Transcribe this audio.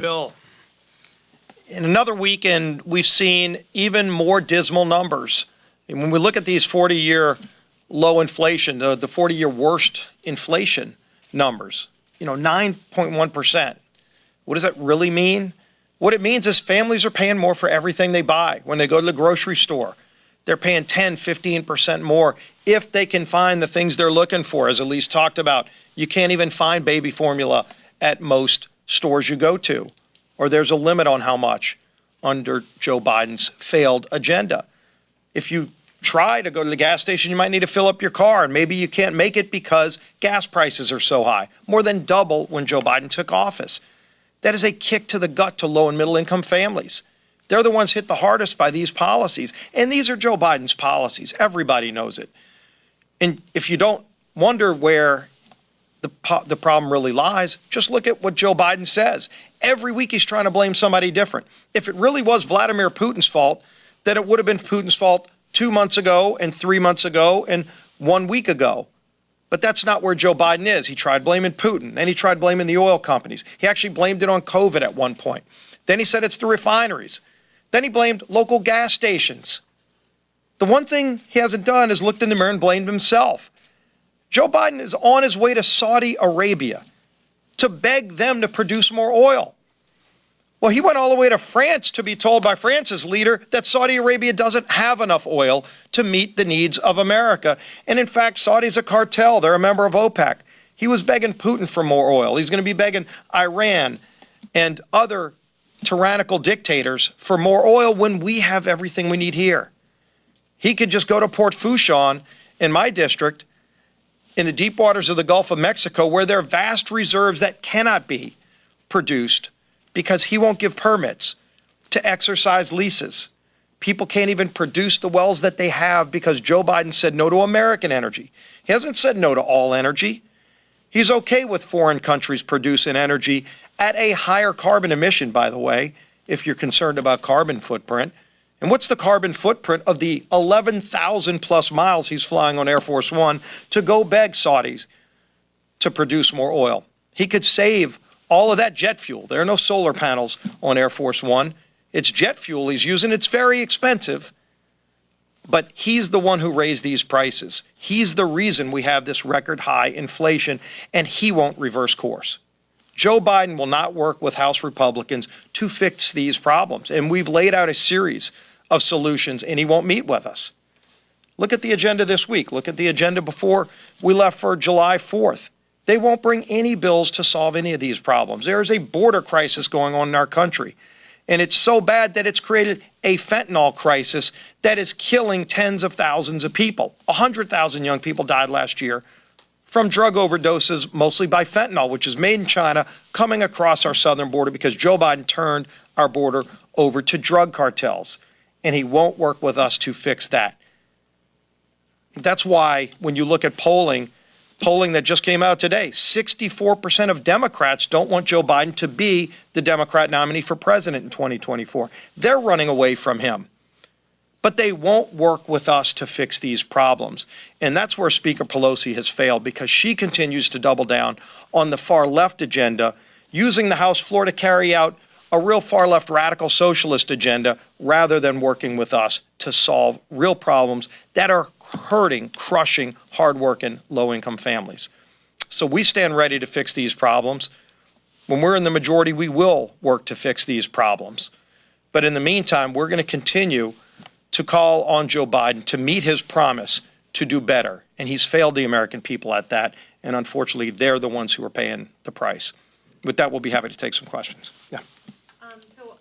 Bill, in another weekend, we've seen even more dismal numbers. And when we look at these 40-year low inflation, the 40-year worst inflation numbers, 9.1%. What does that really mean? What it means is families are paying more for everything they buy. When they go to the grocery store, they're paying 10, 15% more if they can find the things they're looking for, as Elise talked about. You can't even find baby formula at most stores you go to, or there's a limit on how much under Joe Biden's failed agenda. If you try to go to the gas station, you might need to fill up your car, and maybe you can't make it because gas prices are so high, more than double when Joe Biden took office. That is a kick to the gut to low and middle income families. They're the ones hit the hardest by these policies. And these are Joe Biden's policies. Everybody knows it. And if you don't wonder where the problem really lies, just look at what Joe Biden says. Every week he's trying to blame somebody different. If it really was Vladimir Putin's fault, then it would have been Putin's fault 2 months ago and 3 months ago and 1 week ago. But that's not where Joe Biden is. He tried blaming Putin. Then he tried blaming the oil companies. He actually blamed it on COVID at one point. Then he said it's the refineries. Then he blamed local gas stations. The one thing he hasn't done is looked in the mirror and blamed himself. Joe Biden is on his way to Saudi Arabia to beg them to produce more oil. Well, he went all the way to France to be told by France's leader that Saudi Arabia doesn't have enough oil to meet the needs of America. And in fact, Saudi's a cartel. They're a member of OPEC. He was begging Putin for more oil. He's going to be begging Iran and other tyrannical dictators for more oil when we have everything we need here. He could just go to Port Fourchon in my district in the deep waters of the Gulf of Mexico, where there are vast reserves that cannot be produced because he won't give permits to exercise leases. People can't even produce the wells that they have because Joe Biden said no to American energy. He hasn't said no to all energy. He's okay with foreign countries producing energy at a higher carbon emission, by the way, if you're concerned about carbon footprint. And what's the carbon footprint of the 11,000 plus miles he's flying on Air Force One to go beg Saudis to produce more oil? He could save all of that jet fuel. There are no solar panels on Air Force One. It's jet fuel he's using. It's very expensive. But he's the one who raised these prices. He's the reason we have this record high inflation, and he won't reverse course. Joe Biden will not work with House Republicans to fix these problems. And we've laid out a series of solutions, and he won't meet with us. Look at the agenda this week. Look at the agenda before we left for July 4th. They won't bring any bills to solve any of these problems. There is a border crisis going on in our country. And it's so bad that it's created a fentanyl crisis that is killing tens of thousands of people. 100,000 young people died last year from drug overdoses, mostly by fentanyl, which is made in China, coming across our southern border because Joe Biden turned our border over to drug cartels. And he won't work with us to fix that. That's why when you look at polling that just came out today, 64% of Democrats don't want Joe Biden to be the Democrat nominee for president in 2024. They're running away from him. But they won't work with us to fix these problems. And that's where Speaker Pelosi has failed, because she continues to double down on the far left agenda, using the House floor to carry out a real far left radical socialist agenda rather than working with us to solve real problems that are hurting, crushing, hardworking, low-income families. So we stand ready to fix these problems. When we're in the majority, we will work to fix these problems. But in the meantime, we're going to continue to call on Joe Biden to meet his promise to do better. And he's failed the American people at that. And unfortunately, they're the ones who are paying the price. With that, we'll be happy to take some questions. Yeah.